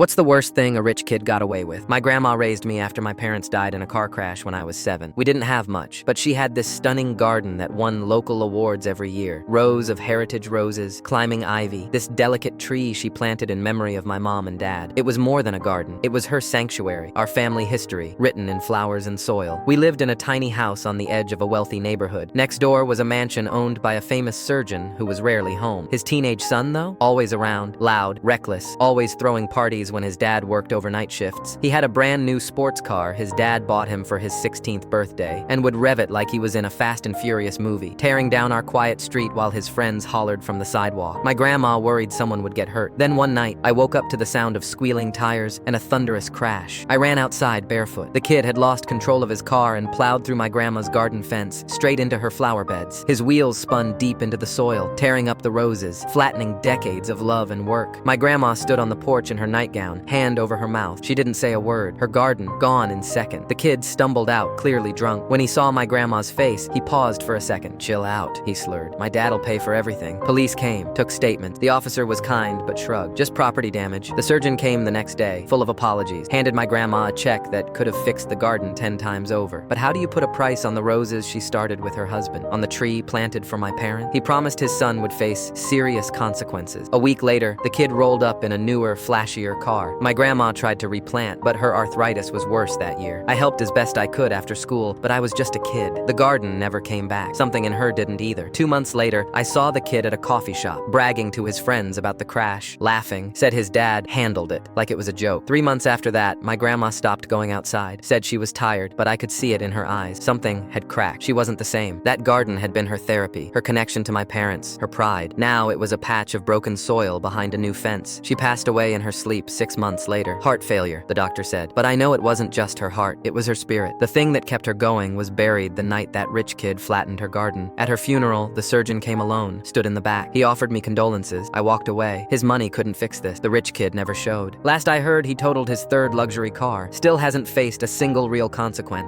What's the worst thing a rich kid got away with? My grandma raised me after my parents died in a car crash when I was 7. We didn't have much, but she had this stunning garden that won local awards every year. Rows of heritage roses, climbing ivy, this delicate tree she planted in memory of my mom and dad. It was more than a garden. It was her sanctuary, our family history, written in flowers and soil. We lived in a tiny house on the edge of a wealthy neighborhood. Next door was a mansion owned by a famous surgeon who was rarely home. His teenage son, though, always around, loud, reckless, always throwing parties when his dad worked overnight shifts. He had a brand new sports car his dad bought him for his 16th birthday and would rev it like he was in a Fast and Furious movie, tearing down our quiet street while his friends hollered from the sidewalk. My grandma worried someone would get hurt. Then one night, I woke up to the sound of squealing tires and a thunderous crash. I ran outside barefoot. The kid had lost control of his car and plowed through my grandma's garden fence, straight into her flower beds. His wheels spun deep into the soil, tearing up the roses, flattening decades of love and work. My grandma stood on the porch in her nightgown, hand over her mouth. She didn't say a word. Her garden gone in seconds. The kid stumbled out, clearly drunk. When he saw my grandma's face, he paused for a second. "Chill out," he slurred. "My dad'll pay for everything." Police came, took statement. The officer was kind but shrugged. "Just property damage." The surgeon came the next day, full of apologies, handed my grandma a check that could have fixed the garden 10 times over. But how do you put a price on the roses she started with her husband? On the tree planted for my parent? He promised his son would face serious consequences. A week later, the kid rolled up in a newer, flashier car. My grandma tried to replant, but her arthritis was worse that year. I helped as best I could after school, but I was just a kid. The garden never came back. Something in her didn't either. 2 months later, I saw the kid at a coffee shop, bragging to his friends about the crash, laughing, said his dad handled it like it was a joke. 3 months after that, my grandma stopped going outside, said she was tired, but I could see it in her eyes. Something had cracked. She wasn't the same. That garden had been her therapy, her connection to my parents, her pride. Now it was a patch of broken soil behind a new fence. She passed away in her sleep 6 months later. Heart failure, the doctor said. But I know it wasn't just her heart, it was her spirit. The thing that kept her going was buried the night that rich kid flattened her garden. At her funeral, the surgeon came alone, stood in the back. He offered me condolences. I walked away. His money couldn't fix this. The rich kid never showed. Last I heard, he totaled his 3rd luxury car. Still hasn't faced a single real consequence.